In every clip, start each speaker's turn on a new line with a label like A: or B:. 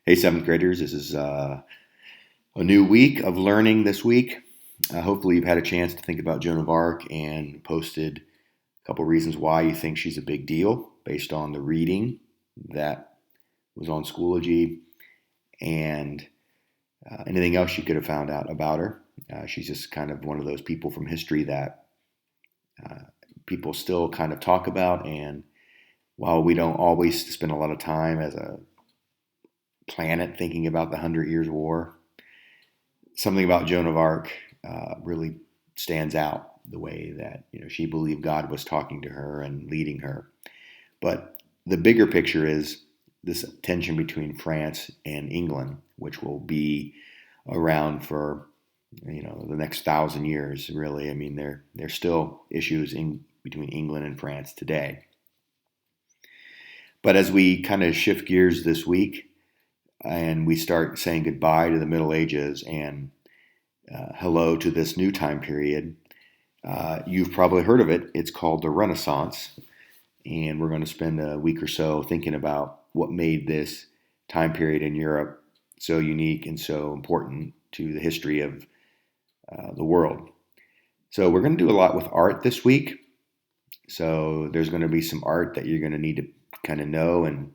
A: Hey, seventh graders, this is a new week of learning this week. Hopefully, you've had a chance to think about Joan of Arc and posted a couple reasons why you think she's a big deal based on the reading that was on Schoology and anything else you could have found out about her. She's just kind of one of those people from history that people still kind of talk about. And while we don't always spend a lot of time as a planet thinking about the Hundred Years' War, something about Joan of Arc really stands out. The way that she believed God was talking to her and leading her. But the bigger picture is this tension between France and England, which will be around for the next 1,000 years. Really, I mean, there's still issues between England and France today. But as we kind of shift gears this week, and we start saying goodbye to the Middle Ages and hello to this new time period. You've probably heard of it. It's called the Renaissance. And we're going to spend a week or so thinking about what made this time period in Europe so unique and so important to the history of the world. So we're going to do a lot with art this week. So there's going to be some art that you're going to need to kind of know, and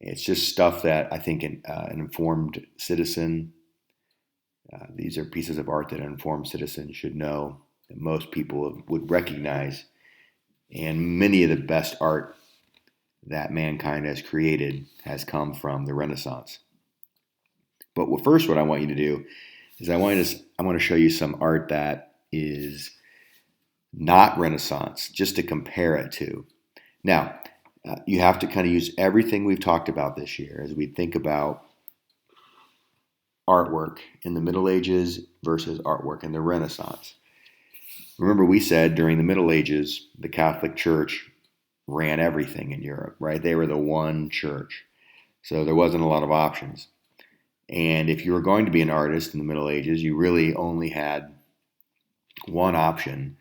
A: it's just stuff that I think an informed citizen, these are pieces of art that an informed citizen should know, that most people would recognize. And many of the best art that mankind has created has come from the Renaissance. But first, what I want you to do is I want to show you some art that is not Renaissance, just to compare it to. Now, you have to kind of use everything we've talked about this year as we think about artwork in the Middle Ages versus artwork in the Renaissance. Remember, we said during the Middle Ages, the Catholic Church ran everything in Europe, right? They were the one church. So there wasn't a lot of options. And if you were going to be an artist in the Middle Ages, you really only had one option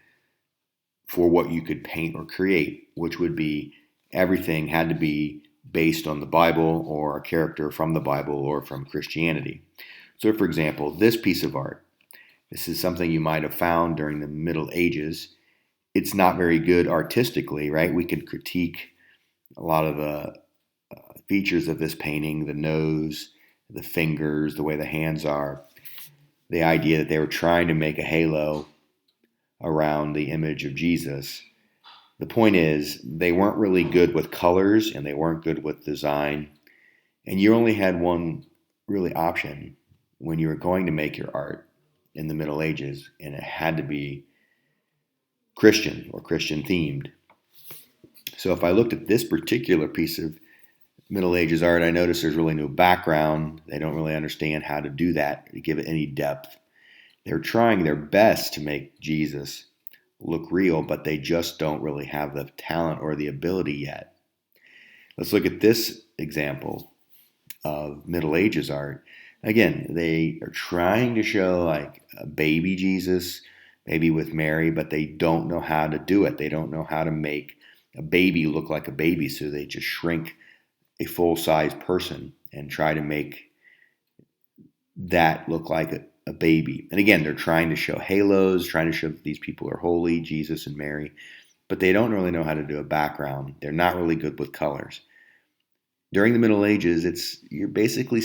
A: for what you could paint or create, which would be everything had to be based on the Bible or a character from the Bible or from Christianity. So, for example, this piece of art, this is something you might have found during the Middle Ages. It's not very good artistically, right? We could critique a lot of the features of this painting, the nose, the fingers, the way the hands are, the idea that they were trying to make a halo around the image of Jesus. The point is, they weren't really good with colors and they weren't good with design. And you only had one really option when you were going to make your art in the Middle Ages, and it had to be Christian or Christian themed. So if I looked at this particular piece of Middle Ages art, I noticed there's really no background. They don't really understand how to do that, to give it any depth. They're trying their best to make Jesus look real, but they just don't really have the talent or the ability yet. Let's look at this example of Middle Ages art. Again, they are trying to show like a baby Jesus, maybe with Mary, but they don't know how to do it. They don't know how to make a baby look like a baby, so they just shrink a full-size person and try to make that look like a baby. And again, they're trying to show halos, trying to show that these people are holy, Jesus and Mary, but they don't really know how to do a background. They're not really good with colors. During the Middle Ages, you're basically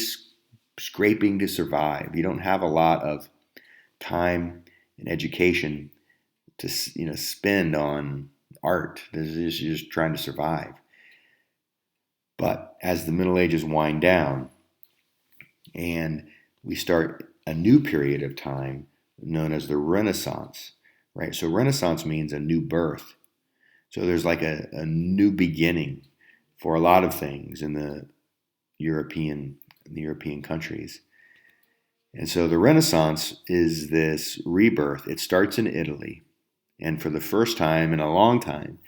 A: scraping to survive. You don't have a lot of time and education to spend on art. You're just trying to survive. But as the Middle Ages wind down and we start a new period of time known as the Renaissance, right? So Renaissance means a new birth. So there's like a new beginning for a lot of things in the European countries. And so the Renaissance is this rebirth. It starts in Italy. And for the first time in a long time,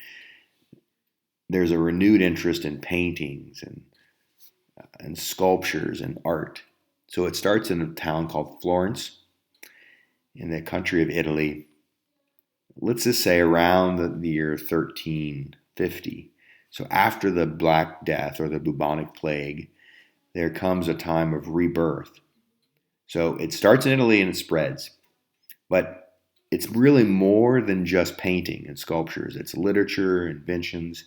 A: there's a renewed interest in paintings and sculptures and art. So it starts in a town called Florence in the country of Italy. Let's just say around the year 1350. So after the Black Death or the bubonic plague, there comes a time of rebirth. So it starts in Italy and it spreads. But it's really more than just painting and sculptures. It's literature, inventions.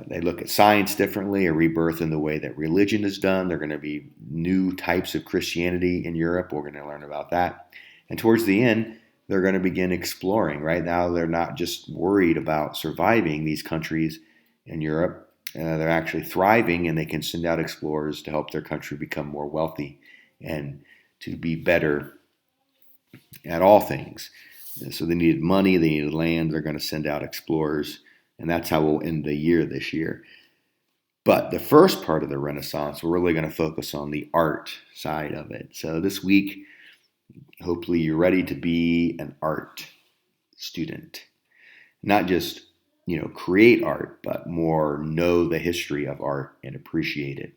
A: They look at science differently, a rebirth in the way that religion is done. There are going to be new types of Christianity in Europe. We're going to learn about that. And towards the end, they're going to begin exploring. Right now, they're not just worried about surviving these countries in Europe. They're actually thriving, and they can send out explorers to help their country become more wealthy and to be better at all things. So they needed money, they needed land. They're going to send out explorers, and that's how we'll end the year this year. But the first part of the Renaissance, we're really going to focus on the art side of it. So this week, hopefully you're ready to be an art student. Not just, create art, but more know the history of art and appreciate it.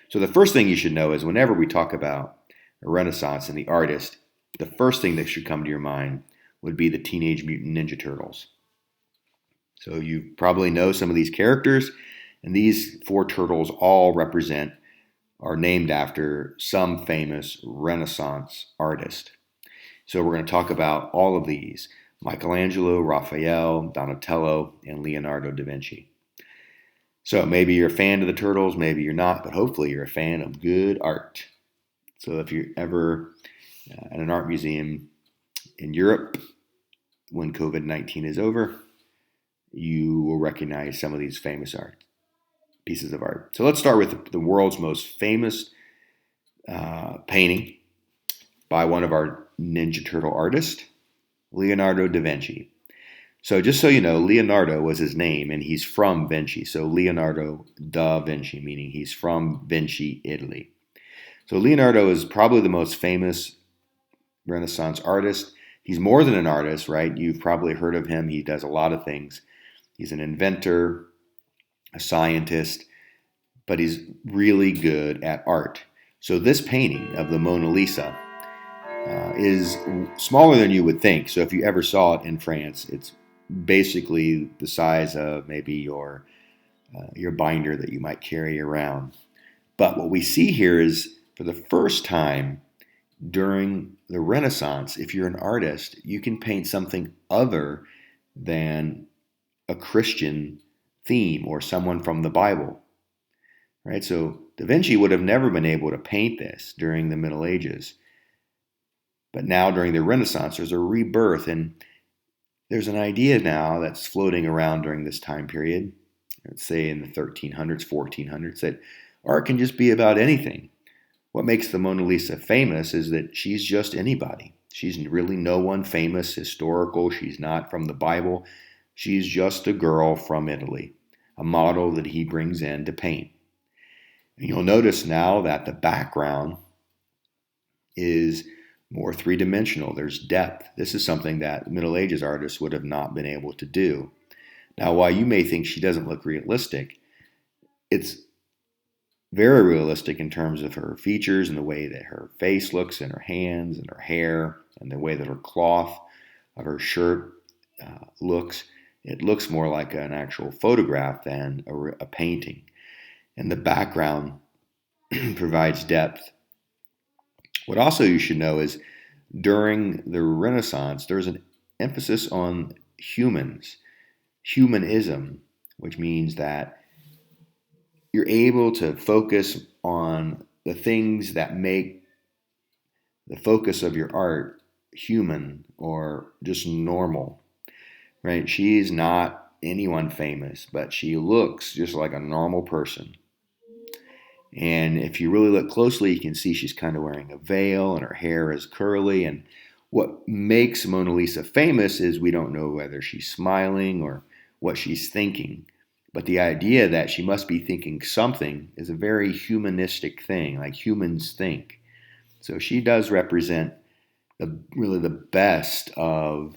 A: So the first thing you should know is whenever we talk about a Renaissance and the artist, the first thing that should come to your mind would be the Teenage Mutant Ninja Turtles. So you probably know some of these characters, and these 4 turtles all are named after some famous Renaissance artist. So we're going to talk about all of these: Michelangelo, Raphael, Donatello, and Leonardo da Vinci. So maybe you're a fan of the turtles, maybe you're not, but hopefully you're a fan of good art. So if you're ever at an art museum in Europe when COVID-19 is over, you will recognize some of these famous pieces of art. So let's start with the world's most famous painting by one of our Ninja Turtle artists, Leonardo da Vinci. So just so you know, Leonardo was his name, and he's from Vinci. So Leonardo da Vinci, meaning he's from Vinci, Italy. So Leonardo is probably the most famous Renaissance artist. He's more than an artist, right? You've probably heard of him. He does a lot of things. He's an inventor, a scientist, but he's really good at art. So this painting of the Mona Lisa is smaller than you would think. So if you ever saw it in France, it's basically the size of maybe your binder that you might carry around. But what we see here is, for the first time during the Renaissance, if you're an artist, you can paint something other than a Christian theme or someone from the Bible, right? So Da Vinci would have never been able to paint this during the Middle Ages. But now during the Renaissance, there's a rebirth, and there's an idea now that's floating around during this time period, let's say in the 1300s, 1400s, that art can just be about anything. What makes the Mona Lisa famous is that she's just anybody. She's really no one famous, historical. She's not from the Bible. She's just a girl from Italy, a model that he brings in to paint. And you'll notice now that the background is more three-dimensional. There's depth. This is something that Middle Ages artists would have not been able to do. Now, while you may think she doesn't look realistic, it's very realistic in terms of her features and the way that her face looks and her hands and her hair and the way that her cloth of her shirt looks. It looks more like an actual photograph than a painting. And the background provides depth. What also you should know is during the Renaissance, there's an emphasis on humans, humanism, which means that you're able to focus on the things that make the focus of your art human or just normal, right? She's not anyone famous, but she looks just like a normal person. And if you really look closely, you can see she's kind of wearing a veil and her hair is curly. And what makes Mona Lisa famous is we don't know whether she's smiling or what she's thinking. But the idea that she must be thinking something is a very humanistic thing, like humans think. So she does represent really the best of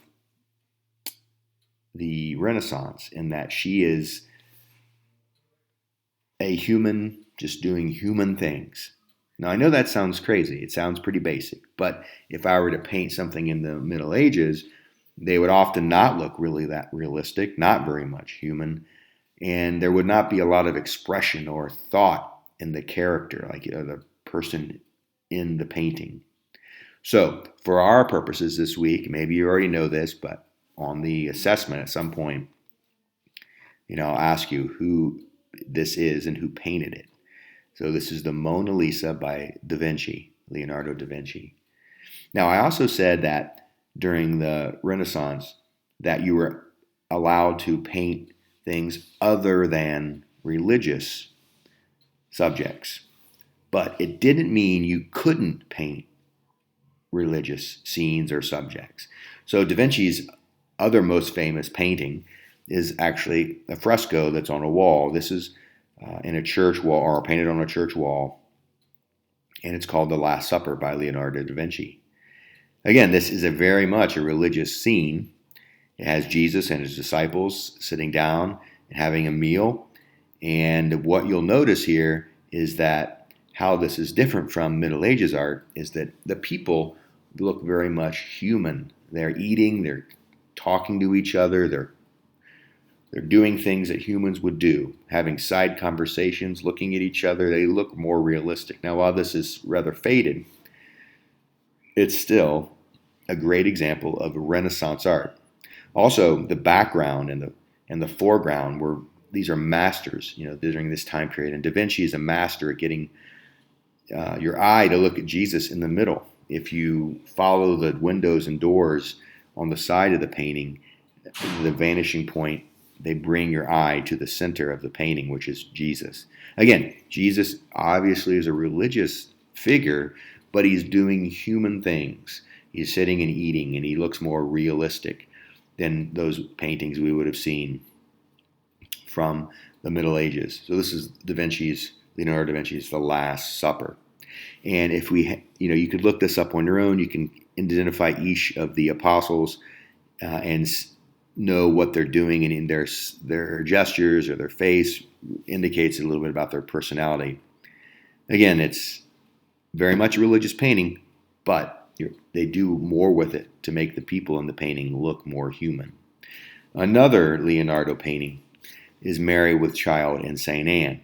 A: the Renaissance in that she is a human just doing human things. Now, I know that sounds crazy. It sounds pretty basic. But if I were to paint something in the Middle Ages, they would often not look really that realistic, not very much human. And there would not be a lot of expression or thought in the character, like the person in the painting. So, for our purposes this week, maybe you already know this, but on the assessment at some point, I'll ask you who this is and who painted it. So, this is the Mona Lisa by Da Vinci, Leonardo da Vinci. Now, I also said that during the Renaissance that you were allowed to paint things other than religious subjects, but it didn't mean you couldn't paint religious scenes or subjects. So Da Vinci's other most famous painting is actually a fresco that's on a wall. This is in a church wall, or painted on a church wall, and it's called The Last Supper by Leonardo da Vinci. Again, this is a very much a religious scene. It has Jesus and his disciples sitting down and having a meal. And what you'll notice here is that how this is different from Middle Ages art is that the people look very much human. They're eating, they're talking to each other, they're doing things that humans would do, having side conversations, looking at each other. They look more realistic. Now, while this is rather faded, it's still a great example of Renaissance art. Also, the background and the foreground these are masters, during this time period. And Da Vinci is a master at getting your eye to look at Jesus in the middle. If you follow the windows and doors on the side of the painting, the vanishing point, they bring your eye to the center of the painting, which is Jesus. Again, Jesus obviously is a religious figure, but he's doing human things. He's sitting and eating, and he looks more realistic than those paintings we would have seen from the Middle Ages. So this is Leonardo da Vinci's The Last Supper. And if you could look this up on your own. You can identify each of the apostles and know what they're doing, and in their gestures or their face indicates a little bit about their personality. Again, it's very much a religious painting, but they do more with it to make the people in the painting look more human. Another Leonardo painting is Mary with Child and St. Anne.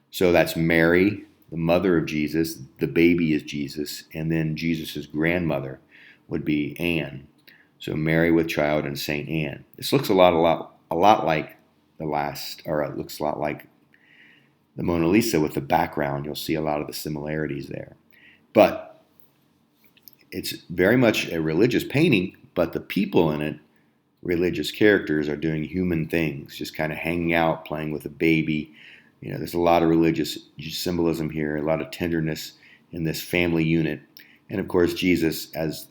A: So that's Mary, the mother of Jesus, the baby is Jesus, and then Jesus' grandmother would be Anne. So Mary with Child and St. Anne. This looks a lot like it looks a lot like the Mona Lisa with the background. You'll see a lot of the similarities there. But it's very much a religious painting, but the people in it, religious characters, are doing human things, just kind of hanging out, playing with a baby. There's a lot of religious symbolism here, a lot of tenderness in this family unit. And of course, Jesus, as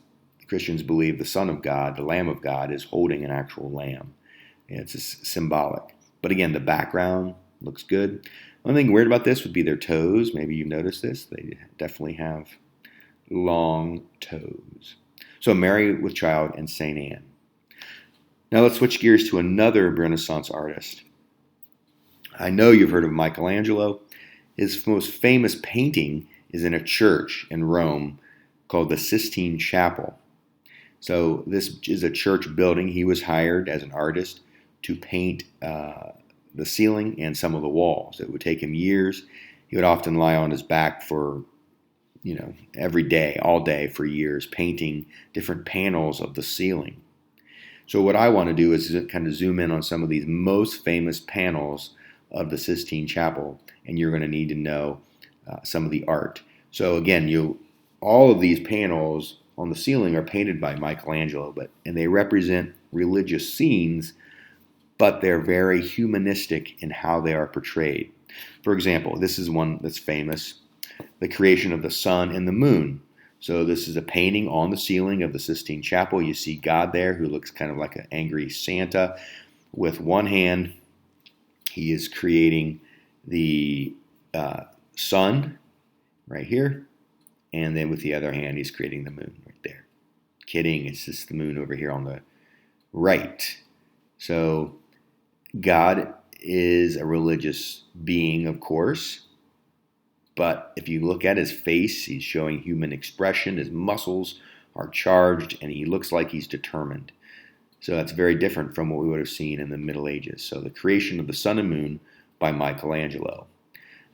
A: Christians believe, the Son of God, the Lamb of God, is holding an actual lamb. It's symbolic. But again, the background looks good. One thing weird about this would be their toes. Maybe you've noticed this. They definitely have long toes. So Mary with Child and St. Anne. Now let's switch gears to another Renaissance artist. I know you've heard of Michelangelo. His most famous painting is in a church in Rome called the Sistine Chapel. So this is a church building. He was hired as an artist to paint the ceiling and some of the walls. It would take him years. He would often lie on his back for, every day, all day for years, painting different panels of the ceiling. So what I want to do is kind of zoom in on some of these most famous panels of the Sistine Chapel, and you're going to need to know some of the art. So again, all of these panels on the ceiling are painted by Michelangelo, and they represent religious scenes, but they're very humanistic in how they are portrayed. For example, this is one that's famous, the creation of the sun and the moon. So this is a painting on the ceiling of the Sistine Chapel. You see God there, who looks kind of like an angry Santa. With one hand, he is creating the sun right here, and then with the other hand, he's creating the moon right there. Kidding, it's just the moon over here on the right. So God is a religious being, of course, but if you look at his face, he's showing human expression. His muscles are charged, and he looks like he's determined. So that's very different from what we would have seen in the Middle Ages. So the creation of the sun and moon by Michelangelo.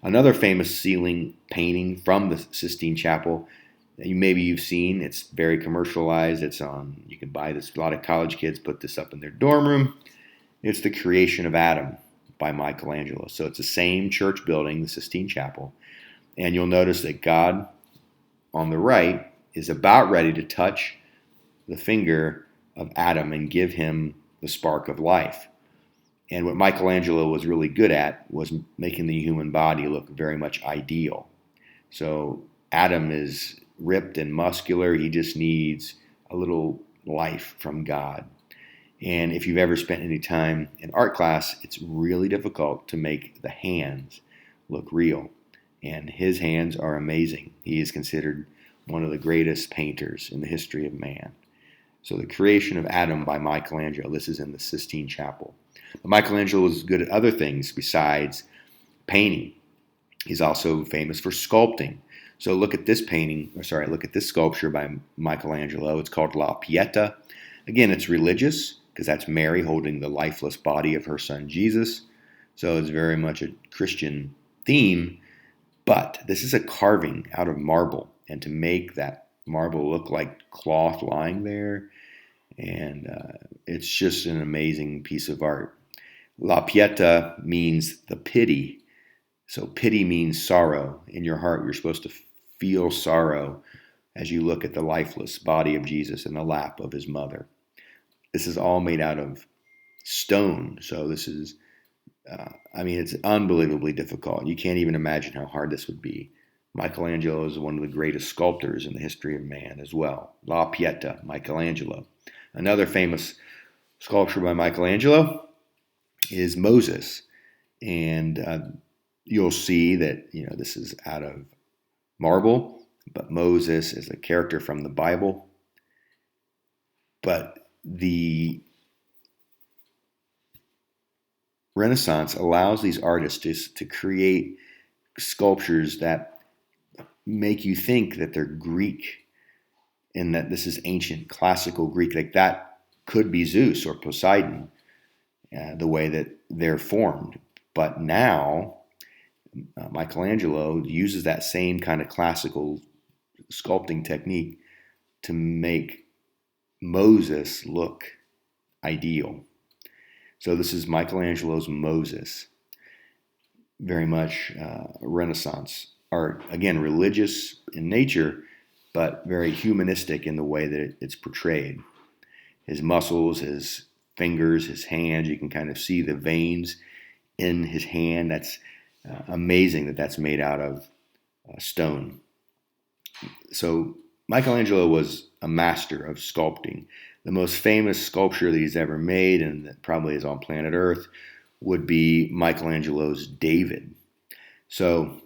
A: Another famous ceiling painting from the Sistine Chapel that maybe you've seen. It's very commercialized. It's on. You can buy this. A lot of college kids put this up in their dorm room. It's the Creation of Adam by Michelangelo. So it's the same church building, the Sistine Chapel, and you'll notice that God on the right is about ready to touch the finger of Adam and give him the spark of life. And what Michelangelo was really good at was making the human body look very much ideal. So Adam is ripped and muscular. He just needs a little life from God. And if you've ever spent any time in art class, it's really difficult to make the hands look real. And his hands are amazing. He is considered one of the greatest painters in the history of man. So the Creation of Adam by Michelangelo. This is in the Sistine Chapel. But Michelangelo was good at other things besides painting. He's also famous for sculpting. So look at this look at this sculpture by Michelangelo. It's called La Pieta. Again, it's religious because that's Mary holding the lifeless body of her son Jesus. So it's very much a Christian theme. But this is a carving out of marble. And to make that marble look like cloth lying there, and it's just an amazing piece of art. La Pieta means the pity. So pity means sorrow. In your heart, you're supposed to feel sorrow as you look at the lifeless body of Jesus in the lap of his mother. This is all made out of stone. So this is, it's unbelievably difficult. You can't even imagine how hard this would be. Michelangelo is one of the greatest sculptors in the history of man as well. La Pieta, Michelangelo. Another famous sculpture by Michelangelo is Moses. And you'll see that, this is out of marble, but Moses is a character from the Bible. But the Renaissance allows these artists to create sculptures that make you think that they're Greek and that this is ancient classical Greek. Like that could be Zeus or Poseidon, the way that they're formed. But now Michelangelo uses that same kind of classical sculpting technique to make Moses look ideal. So this is Michelangelo's Moses. Very much Renaissance art. Again, religious in nature, but very humanistic in the way that it's portrayed. His muscles, his fingers, his hands, you can kind of see the veins in his hand. That's amazing that that's made out of stone. So Michelangelo was a master of sculpting. The most famous sculpture that he's ever made, and that probably is on planet Earth, would be Michelangelo's David. So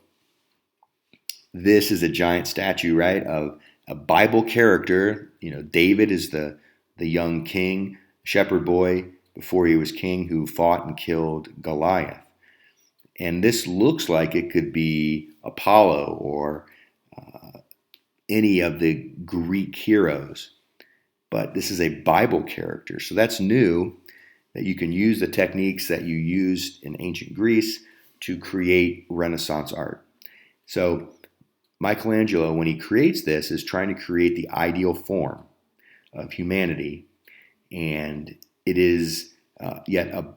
A: this is a giant statue, right, of a Bible character. David is the young king, shepherd boy before he was king, who fought and killed Goliath. And this looks like it could be Apollo or any of the Greek heroes. But this is a Bible character. So that's new, that you can use the techniques that you used in ancient Greece to create Renaissance art. So Michelangelo, when he creates this, is trying to create the ideal form of humanity. And it is yet a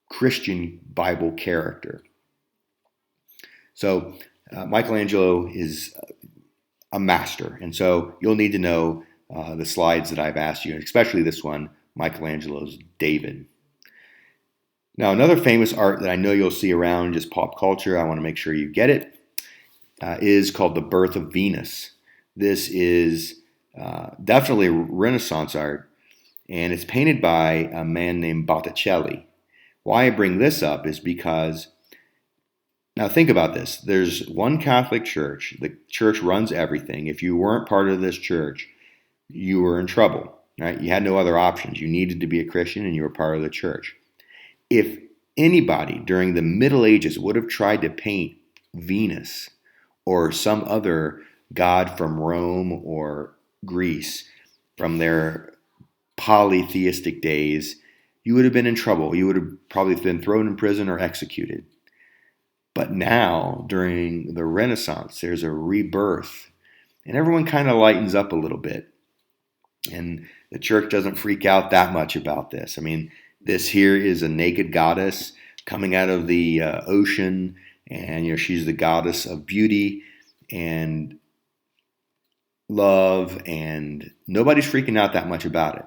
A: Christian Bible character. So Michelangelo is a master. And so you'll need to know the slides that I've asked you, especially this one, Michelangelo's David. Now, another famous art that I know you'll see around just pop culture, I want to make sure you get it, is called The Birth of Venus. This is definitely Renaissance art, and it's painted by a man named Botticelli. Why I bring this up is because, now think about this. There's one Catholic church. The church runs everything. If you weren't part of this church, you were in trouble, right? You had no other options. You needed to be a Christian, and you were part of the church. If anybody during the Middle Ages would have tried to paint Venus or some other god from Rome or Greece from their polytheistic days, you would have been in trouble. You would have probably been thrown in prison or executed. But now, during the Renaissance, there's a rebirth, and everyone kind of lightens up a little bit. And the church doesn't freak out that much about this. I mean, this here is a naked goddess coming out of the ocean, and she's the goddess of beauty and love, and nobody's freaking out that much about it.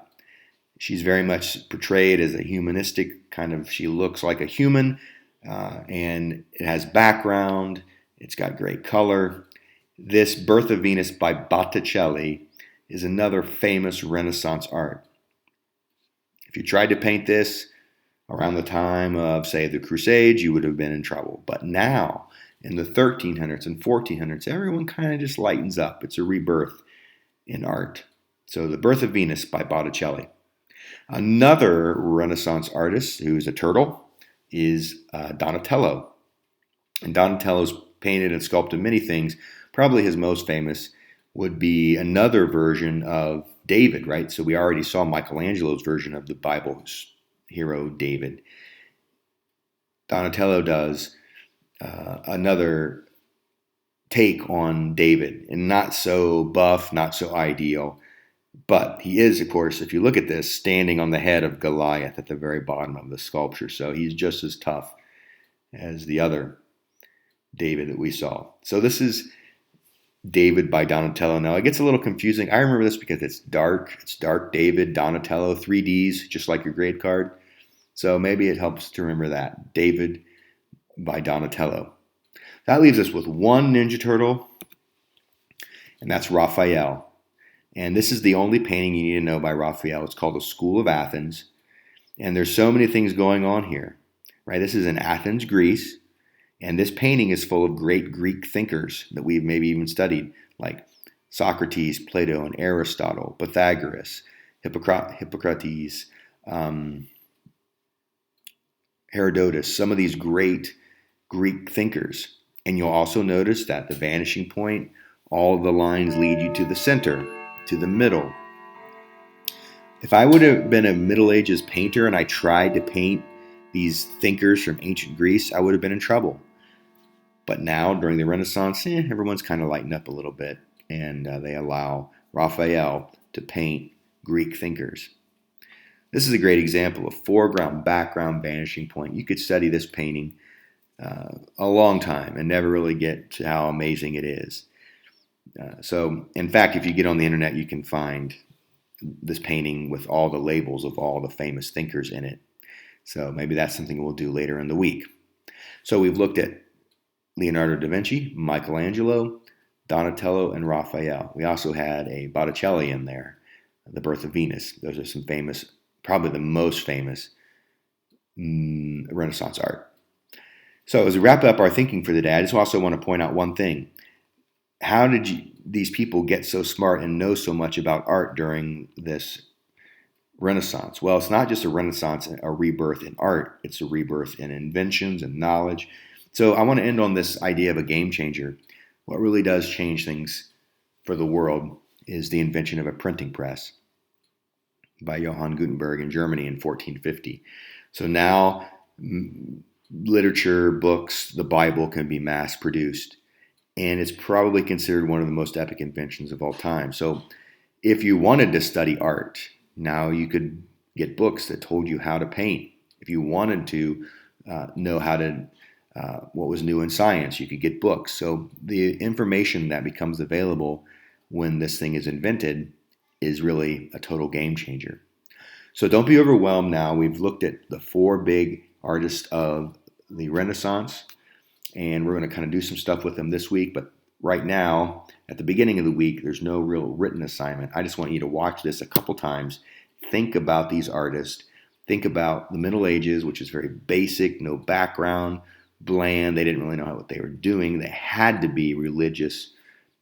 A: She's very much portrayed as a humanistic kind of, she looks like a human, and it has background, it's got great color. This Birth of Venus by Botticelli is another famous Renaissance art. If you tried to paint this around the time of, say, the Crusades, you would have been in trouble. But now, in the 1300s and 1400s, everyone kind of just lightens up. It's a rebirth in art. So, The Birth of Venus by Botticelli. Another Renaissance artist who's a turtle is Donatello. And Donatello's painted and sculpted many things. Probably his most famous would be another version of David, right? So we already saw Michelangelo's version of the Bible hero David. Donatello does another take on David, and not so buff, not so ideal, but he is, of course, if you look at this, standing on the head of Goliath at the very bottom of the sculpture. So he's just as tough as the other David that we saw. So this is David by Donatello. Now, it gets a little confusing. I remember this because it's dark. It's dark David, Donatello, 3Ds, just like your grade card. So maybe it helps to remember that. David by Donatello. That leaves us with one Ninja Turtle, and that's Raphael. And this is the only painting you need to know by Raphael. It's called The School of Athens. And there's so many things going on here, right? This is in Athens, Greece. And this painting is full of great Greek thinkers that we've maybe even studied, like Socrates, Plato, and Aristotle, Pythagoras, Hippocrates, Herodotus, some of these great Greek thinkers. And you'll also notice that the vanishing point, all the lines lead you to the center, to the middle. If I would have been a Middle Ages painter and I tried to paint these thinkers from ancient Greece, I would have been in trouble. But now, during the Renaissance, everyone's kind of lightened up a little bit, and they allow Raphael to paint Greek thinkers. This is a great example of foreground, background, vanishing point. You could study this painting a long time and never really get to how amazing it is. So, in fact, if you get on the internet, you can find this painting with all the labels of all the famous thinkers in it. So maybe that's something we'll do later in the week. So we've looked at Leonardo da Vinci, Michelangelo, Donatello, and Raphael. We also had a Botticelli in there, The Birth of Venus. Those are some famous, probably the most famous Renaissance art. So as we wrap up our thinking for the day, I just also want to point out one thing. How did these people get so smart and know so much about art during this Renaissance? Well, it's not just a Renaissance, a rebirth in art. It's a rebirth in inventions and knowledge. So I want to end on this idea of a game changer. What really does change things for the world is the invention of a printing press by Johann Gutenberg in Germany in 1450. So now literature, books, the Bible can be mass produced. And it's probably considered one of the most epic inventions of all time. So if you wanted to study art, now you could get books that told you how to paint. If you wanted to know how to, what was new in science, you could get books. So the information that becomes available when this thing is invented is really a total game changer. So don't be overwhelmed now. We've looked at the four big artists of the Renaissance, and we're going to kind of do some stuff with them this week. But right now, at the beginning of the week, there's no real written assignment. I just want you to watch this a couple times. Think about these artists. Think about the Middle Ages, which is very basic, no background, bland. They didn't really know what they were doing. They had to be religious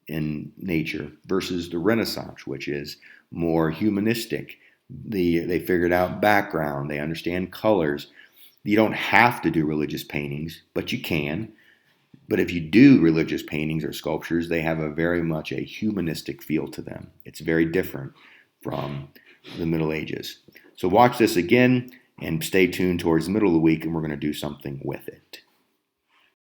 A: in nature, versus the Renaissance, which is more humanistic. They figured out background. They understand colors. You don't have to do religious paintings, but you can. But if you do religious paintings or sculptures, they have a very much a humanistic feel to them. It's very different from the Middle Ages. So watch this again and stay tuned towards the middle of the week, and we're going to do something with it.